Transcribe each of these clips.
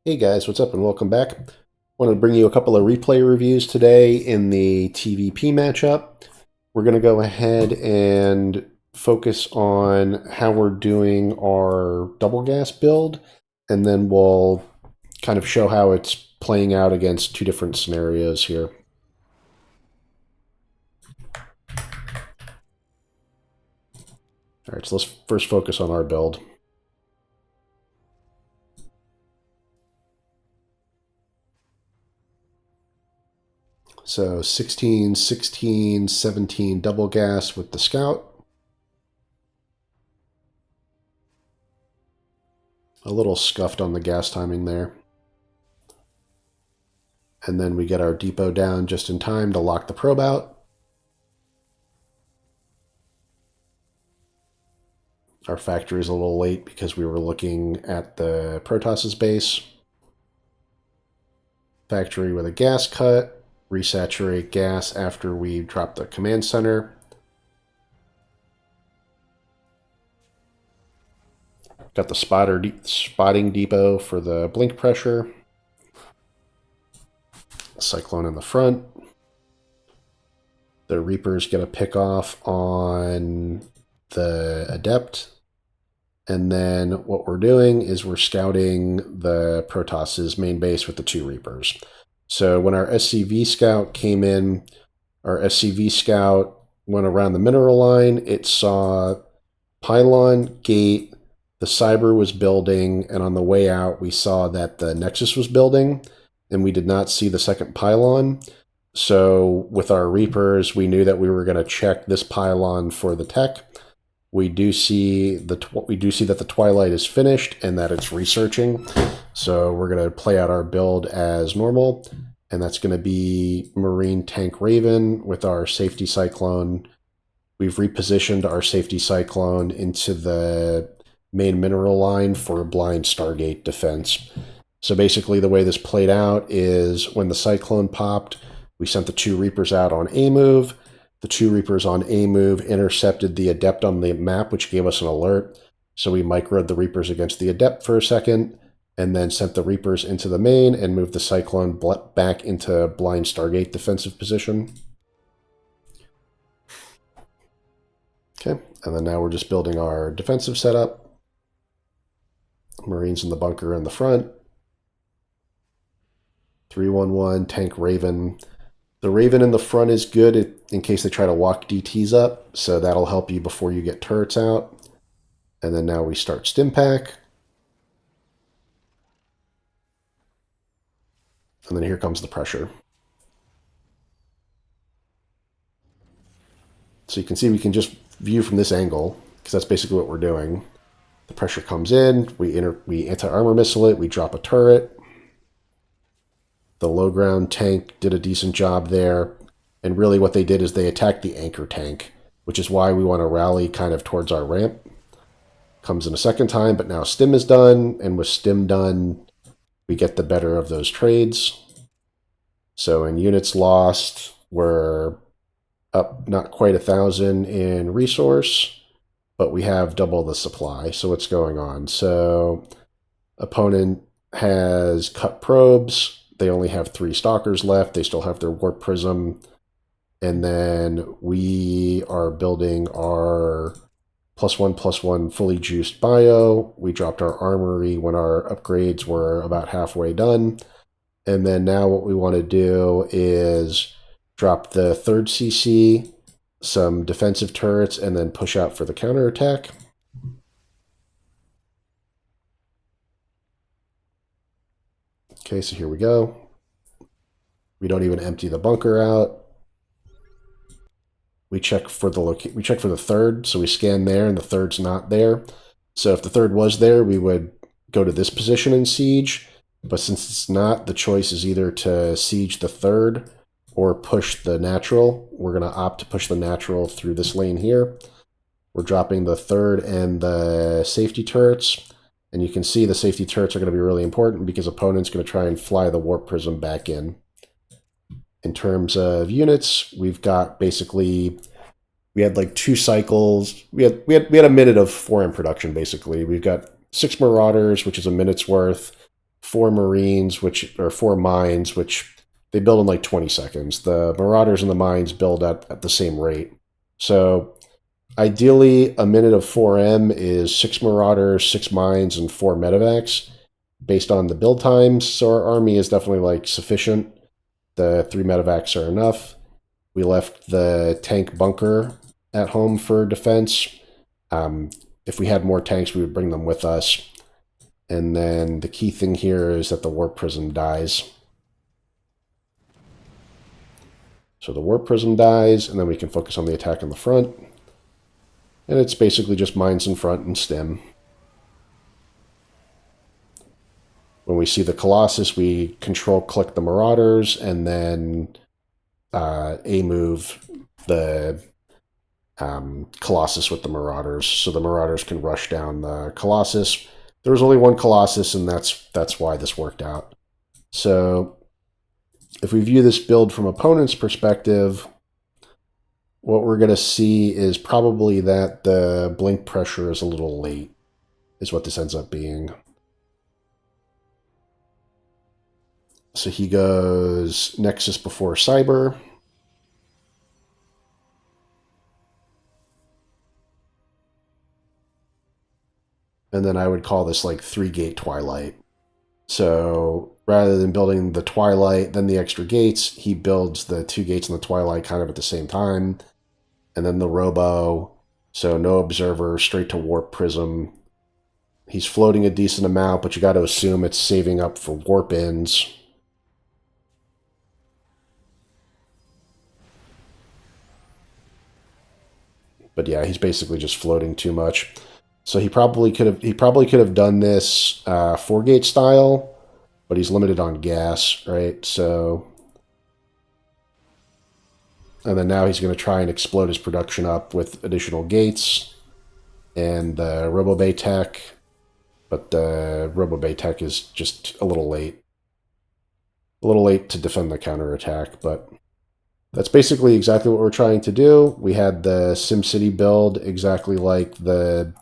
Hey guys, what's up and welcome back. Wanted to bring you a couple of replay reviews today in the TvP matchup. We're going to go ahead and focus on how we're doing our double gas build, and then we'll kind of show how it's playing out against two different scenarios here. Alright, so let's first focus on our build. So 16, 16, 17 double gas with the scout. A little scuffed on the gas timing there. And then we get our depot down just in time to lock the probe out. Our factory is a little late because we were looking at the Protoss's base. Factory with a gas cut. Resaturate gas after we drop the command center. Got the spotting depot for the blink pressure. Cyclone in the front. The Reapers get a pick off on the Adept. And then what we're doing is we're scouting the Protoss's main base with the two Reapers. So when our SCV scout came in, our SCV scout went around the mineral line. It saw pylon, gate, the cyber was building, and on the way out we saw that the Nexus was building, and we did not see the second pylon. So with our Reapers, we knew that we were going to check this pylon for the tech. We do see that the Twilight is finished and that it's researching. So we're going to play out our build as normal, and that's going to be Marine Tank Raven with our Safety Cyclone. We've repositioned our Safety Cyclone into the main mineral line for blind Stargate defense. So basically the way this played out is when the Cyclone popped, we sent the two Reapers out on A move. The two Reapers on A move intercepted the Adept on the map, which gave us an alert. So we microed the Reapers against the Adept for a second, and then sent the Reapers into the main and moved the Cyclone back into blind Stargate defensive position. Okay, and then now we're just building our defensive setup. Marines in the bunker in the front. 3-1-1, tank Raven. The Raven in the front is good in case they try to walk DTs up, so that'll help you before you get turrets out. And then now we start Stimpack. And then here comes the pressure. So you can see we can just view from this angle, because that's basically what we're doing. The pressure comes in, we anti-armor missile it, we drop a turret. The low ground tank did a decent job there. And really what they did is they attacked the anchor tank, which is why we want to rally kind of towards our ramp. Comes in a second time, but now Stim is done, and with Stim done, we get the better of those trades. So in units lost, we're up not quite 1,000 in resource, but we have double the supply. So what's going on? So opponent has cut probes. They only have 3 stalkers left. They still have their warp prism. And then we are building our +1/+1 fully juiced bio. We dropped our armory when our upgrades were about halfway done. And then now what we want to do is drop the 3rd CC, some defensive turrets, and then push out for the counterattack. Okay, so here we go. We don't even empty the bunker out. We check for the 3rd, so we scan there, and the 3rd's not there. So if the 3rd was there, we would go to this position and siege. But since it's not, the choice is either to siege the 3rd or push the natural. We're going to opt to push the natural through this lane here. We're dropping the 3rd and the safety turrets. And you can see the safety turrets are going to be really important because opponent's going to try and fly the warp prism back in. In terms of units, we've got basically, we had like 2 cycles. We had a minute of 4 in production basically. We've got 6 Marauders, which is a minute's worth, 4 Marines, which or 4 mines, which they build in like 20 seconds. The Marauders and the mines build at the same rate. So ideally, a minute of 4M is 6 Marauders, 6 mines, and 4 medevacs based on the build times. So our army is definitely like sufficient. The 3 medevacs are enough. We left the tank bunker at home for defense. If we had more tanks, we would bring them with us. And then the key thing here is that the warp prism dies. So the warp prism dies, and then we can focus on the attack in the front. And it's basically just mines in front and stem. When we see the Colossus, we control-click the Marauders, and then A-move the Colossus with the Marauders, so the Marauders can rush down the Colossus. There was only one Colossus, and that's why this worked out. So if we view this build from opponent's perspective, what we're going to see is probably that the blink pressure is a little late, is what this ends up being. So he goes Nexus before Cyber. And then I would call this like 3-gate Twilight. So rather than building the Twilight, then the extra gates, he builds the 2 gates in the Twilight kind of at the same time. And then the Robo, so no Observer, straight to Warp Prism. He's floating a decent amount, but you got to assume it's saving up for warp-ins. But yeah, he's basically just floating too much. So he probably could have done this 4-gate style, but he's limited on gas, right? So, and then now he's going to try and explode his production up with additional gates and the Robo-Bay tech, but the Robo-Bay tech is just a little late. A little late to defend the counterattack, but that's basically exactly what we're trying to do. We had the SimCity build exactly like the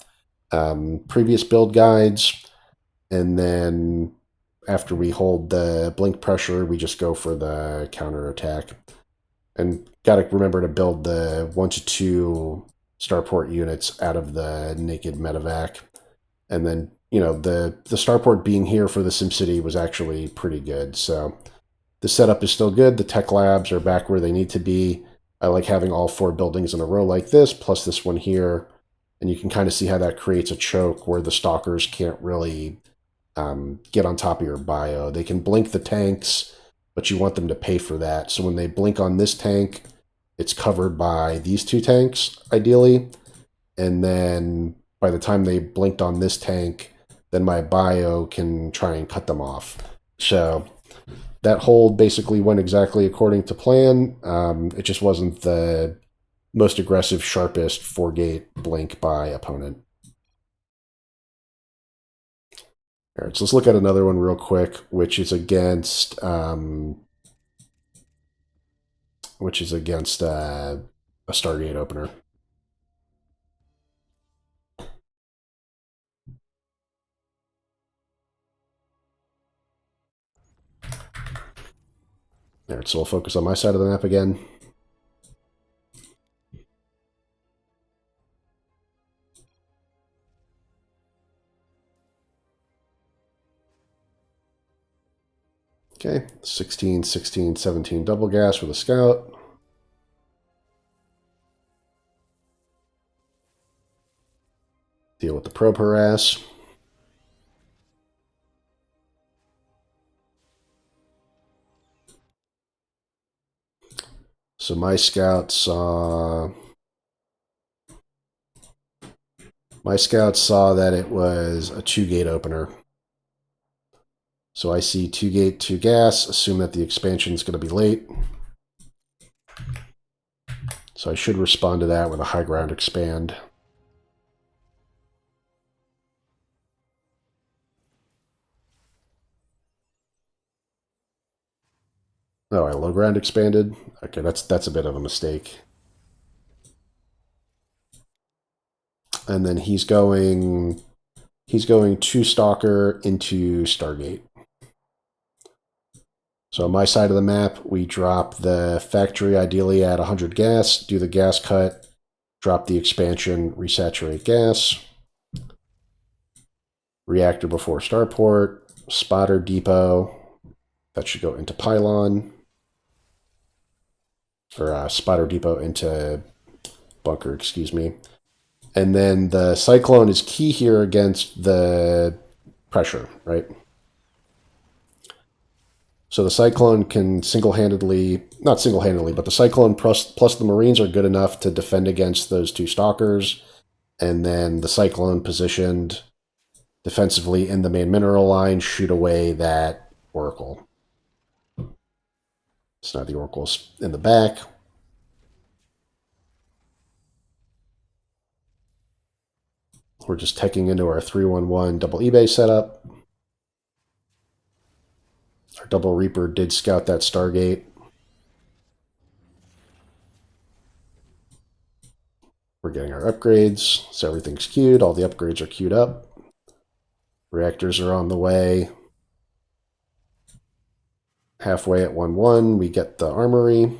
previous build guides, and then after we hold the blink pressure, we just go for the counterattack. And got to remember to build the 1 to 2 starport units out of the naked medevac. And then, you know, the starport being here for the SimCity was actually pretty good. So the setup is still good. The tech labs are back where they need to be. I like having all 4 buildings in a row like this, plus this one here. And you can kind of see how that creates a choke where the stalkers can't really get on top of your bio. They can blink the tanks, but you want them to pay for that. So when they blink on this tank, it's covered by these 2 tanks, ideally. And then by the time they blinked on this tank, then my bio can try and cut them off. So that hold basically went exactly according to plan. It just wasn't the most aggressive, sharpest 4-gate blink by opponent. All right, so let's look at another one real quick, which is against a Stargate opener. All right, so we'll focus on my side of the map again. Okay, 16, 16, 17 double gas with a scout. Deal with the probe harass. So my scout saw that it was a 2-gate opener. So I see 2-gate, 2 gas, assume that the expansion is going to be late. So I should respond to that with a high ground expand. Oh, I low ground expanded? Okay, that's a bit of a mistake. And then he's going 2 Stalker into Stargate. So on my side of the map, we drop the factory ideally at 100 gas, do the gas cut, drop the expansion, resaturate gas, reactor before starport, spotter depot, that should go into pylon, or spotter depot into bunker, excuse me. And then the cyclone is key here against the pressure, right? So the cyclone can single-handedly, not single-handedly, but the cyclone plus the Marines are good enough to defend against those two stalkers. And then the cyclone positioned defensively in the main mineral line shoot away that oracle. So now the oracle's in the back. We're just teching into our 311 double eBay setup. Our double Reaper did scout that Stargate. We're getting our upgrades, so everything's queued. All the upgrades are queued up. Reactors are on the way. Halfway at 1-1, we get the armory.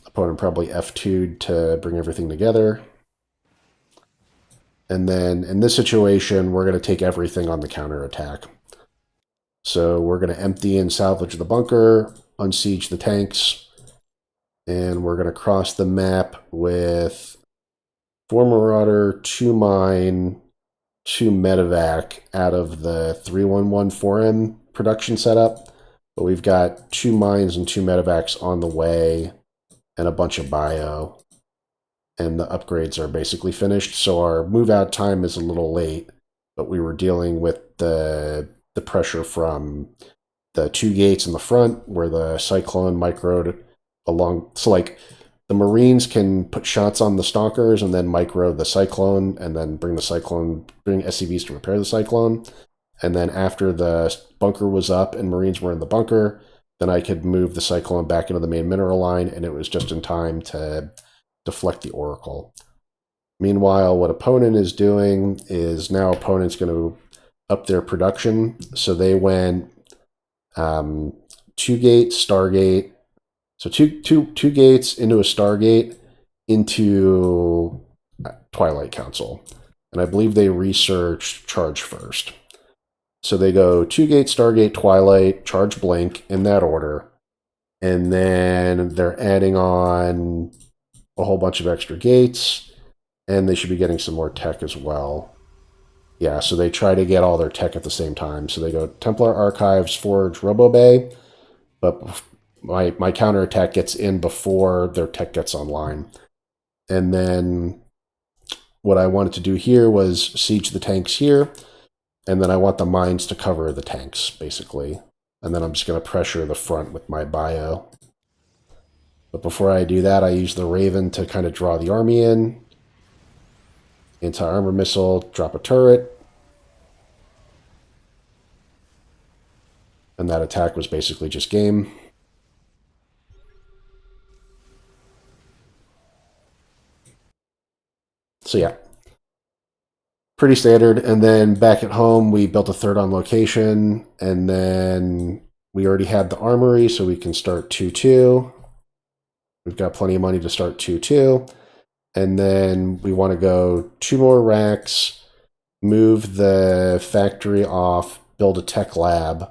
Opponent probably F2'd to bring everything together. And then in this situation, we're going to take everything on the counterattack. So we're going to empty and salvage the bunker, unsiege the tanks, and we're going to cross the map with 4 Marauder, 2 Mine, 2 Medevac out of the 311 4M production setup. But we've got 2 Mines and 2 Medevacs on the way and a bunch of bio. And the upgrades are basically finished. So our move out time is a little late, but we were dealing with the pressure from the 2 gates in the front where the Cyclone microed along. So like the Marines can put shots on the Stalkers and then micro the Cyclone and then bring SCVs to repair the Cyclone. And then after the bunker was up and Marines were in the bunker, then I could move the Cyclone back into the main mineral line, and it was just in time to deflect the Oracle. Meanwhile, what opponent is doing is now opponent's going to up their production. So they went 2 gate, Stargate. So two gates into a Stargate into Twilight Council. And I believe they researched Charge first. So they go 2 gate, Stargate, Twilight, Charge, Blink in that order. And then they're adding on a whole bunch of extra gates, and they should be getting some more tech as well. Yeah, so they try to get all their tech at the same time. So they go Templar Archives, Forge, Robobay, but my counterattack gets in before their tech gets online. And then what I wanted to do here was siege the tanks here, and then I want the mines to cover the tanks, basically. And then I'm just going to pressure the front with my bio. But before I do that, I use the Raven to kind of draw the army in. Anti-armor missile, drop a turret. And that attack was basically just game. So yeah, pretty standard. And then back at home, we built a 3rd on location. And then we already had the armory, so we can start 2-2. We've got plenty of money to start 2-2. And then we want to go 2 more racks, move the factory off, build a tech lab.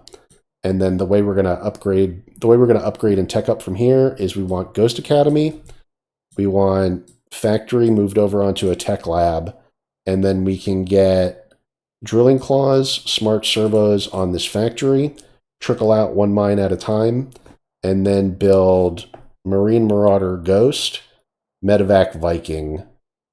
And then the way we're going to upgrade and tech up from here is we want Ghost Academy. We want factory moved over onto a tech lab. And then we can get drilling claws, smart servos on this factory, trickle out 1 mine at a time, and then build Marine Marauder Ghost, Medevac Viking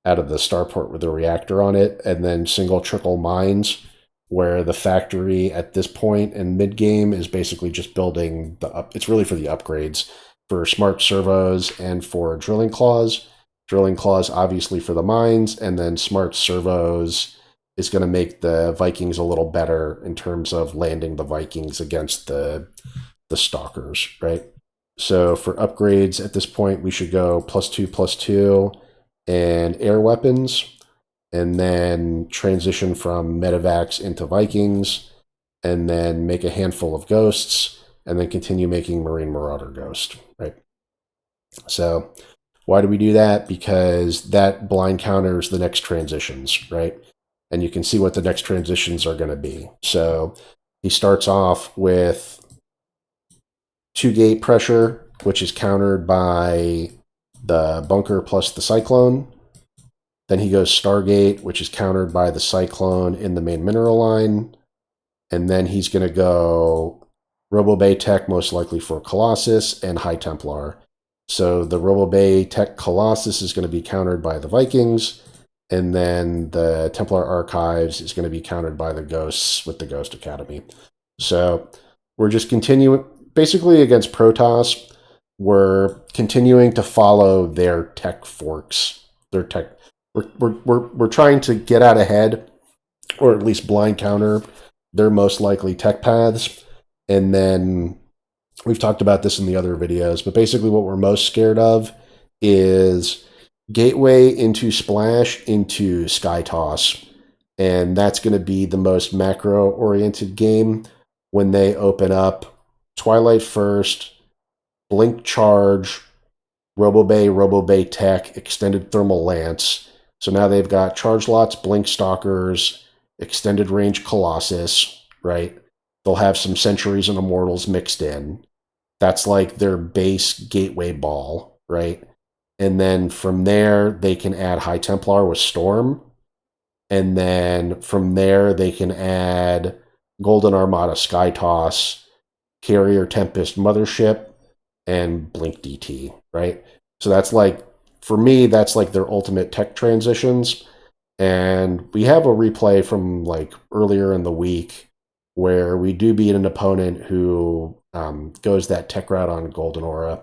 out of the starport with a reactor on it, and then single trickle mines, where the factory at this point in mid-game is basically just building it's really for the upgrades for smart servos and for drilling claws. Drilling claws obviously for the mines, and then smart servos is going to make the Vikings a little better in terms of landing the Vikings against the stalkers, right? So for upgrades at this point, we should go +2/+2 and air weapons, and then transition from medevacs into Vikings. and then make a handful of ghosts, and then continue making Marine Marauder Ghost, right? So why do we do that? Because that blind counters the next transitions, right? And you can see what the next transitions are going to be. So he starts off with 2-gate pressure, which is countered by the bunker plus the cyclone. Then he goes Stargate, which is countered by the cyclone in the main mineral line. And then he's going to go Robo-Bay Tech, most likely for Colossus, and High Templar. So the Robo-Bay Tech Colossus is going to be countered by the Vikings, and then the Templar Archives is going to be countered by the Ghosts with the Ghost Academy. So we're just continuing, basically against Protoss, we're continuing to follow their tech forks. Their tech, we're trying to get out ahead, or at least blind counter their most likely tech paths. And then we've talked about this in the other videos, but basically what we're most scared of is gateway into splash into sky toss. And that's going to be the most macro oriented game when they open up Twilight first, blink charge, Robo-Bay Tech, extended thermal lance. So now they've got charge lots, blink stalkers, extended range Colossus, right? They'll have some Centuries and Immortals mixed in. That's like their base gateway ball, right? And then from there, they can add High Templar with Storm. And then from there, they can add Golden Armada Sky Toss, Carrier Tempest Mothership, and Blink DT, right? So that's like, for me, that's like their ultimate tech transitions. And we have a replay from like earlier in the week where we do beat an opponent who goes that tech route on Golden Aura.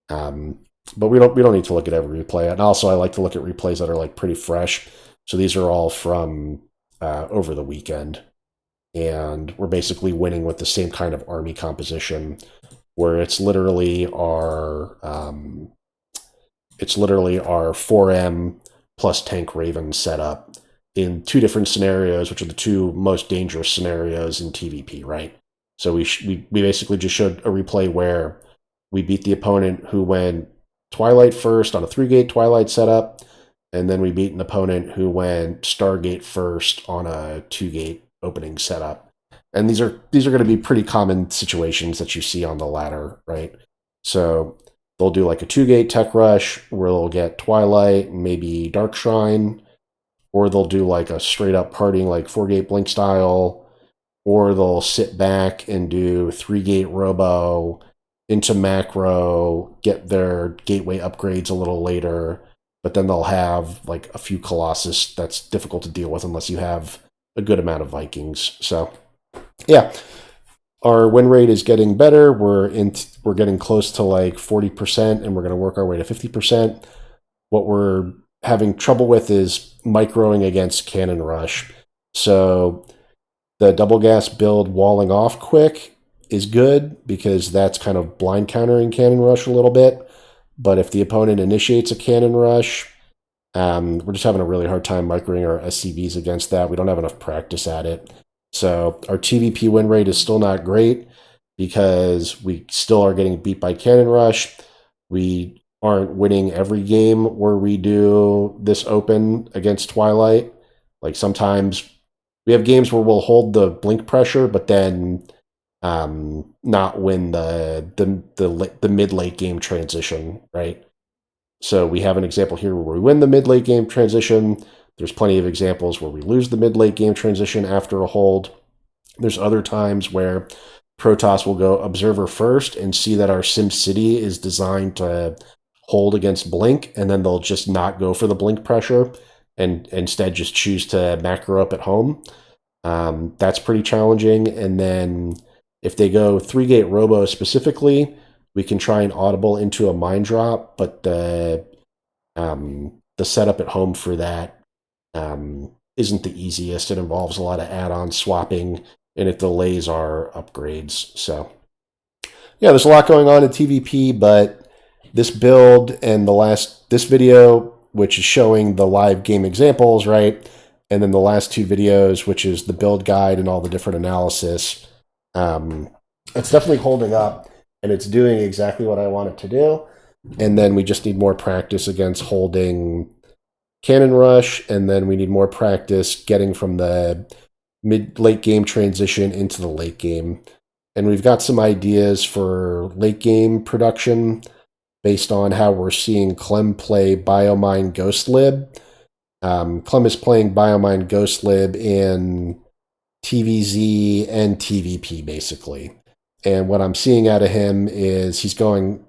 But we don't need to look at every replay. And also I like to look at replays that are like pretty fresh. So these are all from over the weekend. And we're basically winning with the same kind of army composition where it's literally our 4M plus Tank Raven setup in two different scenarios, which are the two most dangerous scenarios in TvP, right? So we basically just showed a replay where we beat the opponent who went Twilight first on a 3-gate Twilight setup, and then we beat an opponent who went Stargate first on a 2-gate opening setup. And these are going to be pretty common situations that you see on the ladder, right? So they'll do like a 2-gate tech rush where they'll get Twilight, maybe Dark Shrine, or they'll do like a straight up partying like 4-gate blink style, or they'll sit back and do 3-gate robo into macro, get their gateway upgrades a little later, but then they'll have like a few Colossus that's difficult to deal with unless you have a good amount of Vikings. So yeah, our win rate is getting better. We're getting close to like 40%, and we're going to work our way to 50%. What we're having trouble with is microing against Cannon Rush. So the double gas build walling off quick is good because that's kind of blind countering Cannon Rush a little bit. But if the opponent initiates a Cannon Rush, we're just having a really hard time microing our SCVs against that. We don't have enough practice at it. So our TvP win rate is still not great because we still are getting beat by Cannon Rush. We aren't winning every game where we do this open against Twilight. Like sometimes we have games where we'll hold the blink pressure, but then not win the mid-late game transition, right? So we have an example here where we win the mid-late game transition. There's plenty of examples where we lose the mid-late game transition after a hold. There's other times where Protoss will go Observer first and see that our Sim City is designed to hold against Blink, and then they'll just not go for the Blink pressure and instead just choose to macro up at home. That's pretty challenging. And then if they go 3-gate robo specifically, we can try and audible into a mine drop, but the setup at home for that isn't the easiest. It involves a lot of add-on swapping, and it delays our upgrades. So yeah, there's a lot going on in TvP, but this build and this video, which is showing the live game examples, right? And then the last two videos, which is the build guide and all the different analysis, it's definitely holding up, and it's doing exactly what I want it to do. And then we just need more practice against holding Cannon Rush, and then we need more practice getting from the late game transition into the late game. And we've got some ideas for late game production based on how we're seeing Clem play Biomine Ghost Lib. Clem is playing Biomine Ghost Lib in TVZ and TvP, basically. And what I'm seeing out of him is he's going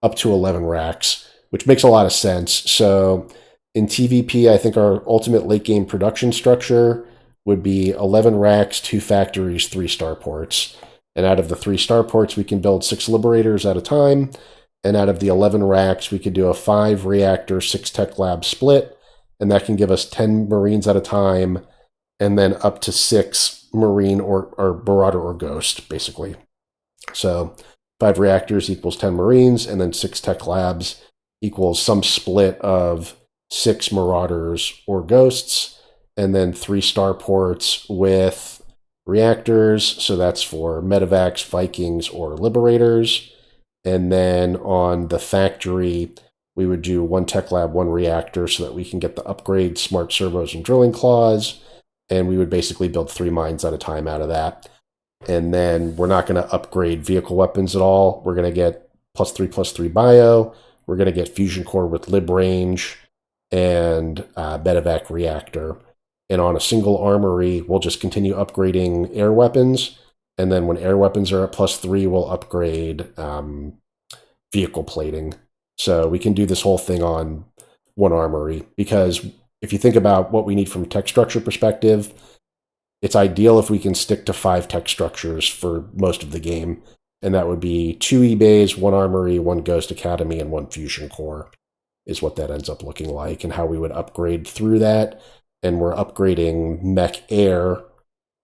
up to 11 racks, which makes a lot of sense. So in TvP, I think our ultimate late game production structure would be 11 racks, 2 factories, 3 starports. And out of the 3 starports, we can build 6 liberators at a time. And out of the 11 racks, we could do a 5 reactor, 6 tech lab split. And that can give us 10 Marines at a time, and then up to 6 Marine or Marauder or Ghost, basically. So 5 reactors equals 10 Marines, and then 6 tech labs equals some split of 6 Marauders or Ghosts, and then 3 starports with reactors. So that's for Medivacs, Vikings, or Liberators. And then on the factory, we would do 1 tech lab, 1 reactor, so that we can get the upgrade, smart servos, and drilling claws. And we would basically build 3 mines at a time out of that. And then we're not going to upgrade vehicle weapons at all. We're going to get +3/+3 bio. We're going to get fusion core with lib range and Medivac reactor. And on a single armory, we'll just continue upgrading air weapons. And then when air weapons are at +3, we'll upgrade vehicle plating. So we can do this whole thing on 1 armory, because if you think about what we need from a tech structure perspective, it's ideal if we can stick to 5 tech structures for most of the game. And that would be 2 E-Bays, 1 armory, 1 Ghost Academy, and 1 fusion core is what that ends up looking like, and how we would upgrade through that. And we're upgrading mech air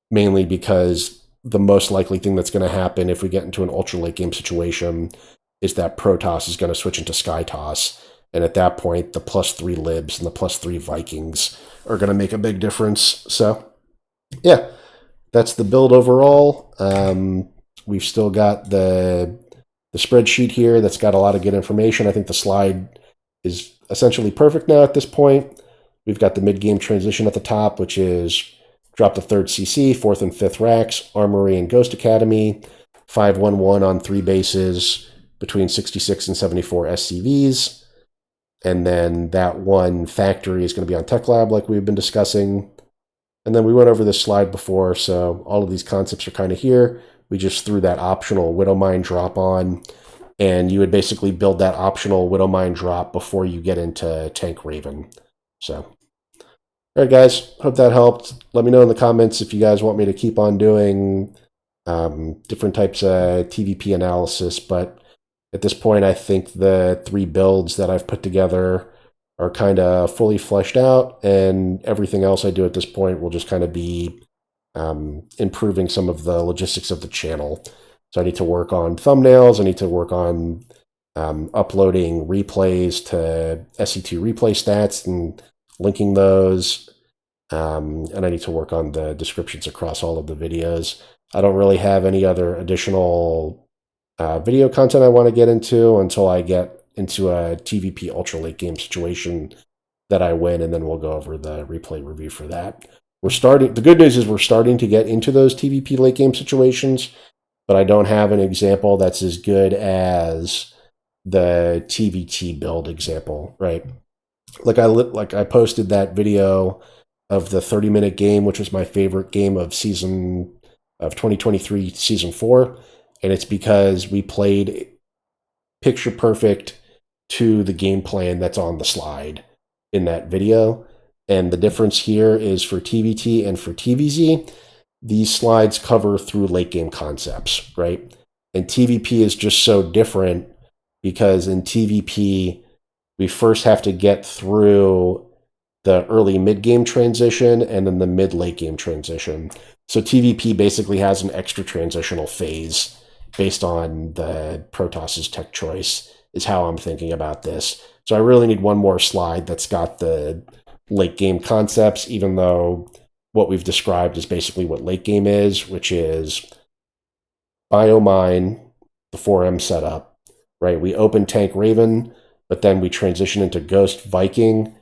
mainly because the most likely thing that's going to happen if we get into an ultra late game situation is that Protoss is going to switch into Skytoss. And at that point, the +3 libs and the +3 Vikings are going to make a big difference. So, yeah, that's the build overall. We've still got the spreadsheet here that's got a lot of good information. I think the slide is essentially perfect now at this point. We've got the mid-game transition at the top, which is drop the 3rd CC, 4th and 5th racks, Armory and Ghost Academy, 5-1-1 on 3 bases between 66 and 74 SCVs. And then that 1 factory is going to be on Tech Lab, like we've been discussing. And then we went over this slide before, so all of these concepts are kind of here. We just threw that optional Widow Mine drop on, and you would basically build that optional Widow Mine drop before you get into Tank Raven. So, all right, guys, hope that helped. Let me know in the comments if you guys want me to keep on doing different types of TvP analysis, but at this point, I think the 3 builds that I've put together are kind of fully fleshed out, and everything else I do at this point will just kind of be improving some of the logistics of the channel. So I need to work on thumbnails, I need to work on uploading replays to SC2 replay stats and linking those, and I need to work on the descriptions across all of the videos. I don't really have any other additional video content I want to get into until I get into a TvP ultra late game situation that I win, and then we'll go over the replay review for that. The good news is we're starting to get into those TvP late game situations, but I don't have an example that's as good as the TvT build example, right? Like I posted that video of the 30-minute game, which was my favorite game of 2023 season 4. And it's because we played picture perfect to the game plan that's on the slide in that video. And the difference here is for TvT and for TvZ, these slides cover through late game concepts, right? And TvP is just so different because in TvP, we first have to get through the early mid-game transition and then the mid-late game transition. So TvP basically has an extra transitional phase based on the Protoss's tech choice, is how I'm thinking about this. So I really need one more slide that's got the late game concepts, even though what we've described is basically what late game is, which is biomine, the 4M setup, right? We open tank Raven, but then we transition into Ghost Viking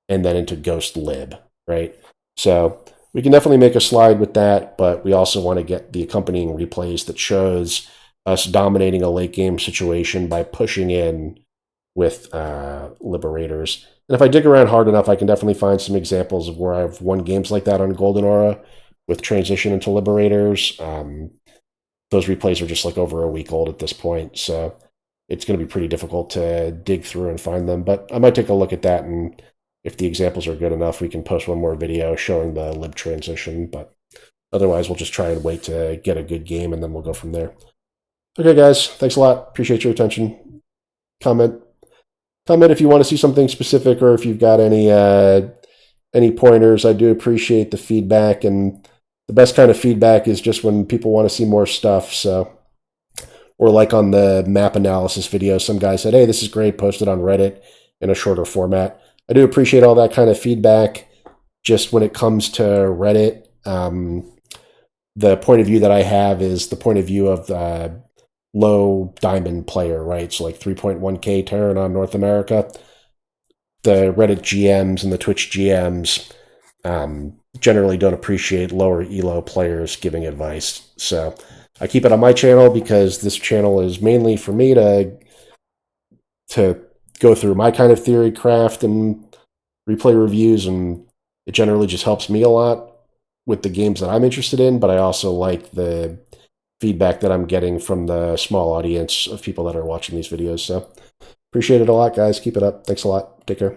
and then into Ghost Lib, right? So we can definitely make a slide with that, but we also want to get the accompanying replays that shows us dominating a late game situation by pushing in with Liberators. And if I dig around hard enough, I can definitely find some examples of where I've won games like that on Golden Aura with transition into Liberators. Those replays are just like over a week old at this point, so it's going to be pretty difficult to dig through and find them. But I might take a look at that, and if the examples are good enough, we can post one more video showing the lib transition. But otherwise, we'll just try and wait to get a good game, and then we'll go from there. Okay, guys, thanks a lot. Appreciate your attention. Comment if you want to see something specific, or if you've got any pointers. I do appreciate the feedback, and the best kind of feedback is just when people want to see more stuff. So, or like on the map analysis video, some guy said, "Hey, this is great," posted on Reddit in a shorter format. I do appreciate all that kind of feedback. Just when it comes to Reddit, the point of view that I have is the point of view of the low diamond player, right? So like 3.1K Terran on North America. The Reddit GMs and the Twitch GMs generally don't appreciate lower elo players giving advice. So I keep it on my channel because this channel is mainly for me to go through my kind of theory craft and replay reviews, and it generally just helps me a lot with the games that I'm interested in, but I also like the feedback that I'm getting from the small audience of people that are watching these videos. So appreciate it a lot, guys. Keep it up. Thanks a lot. Take care.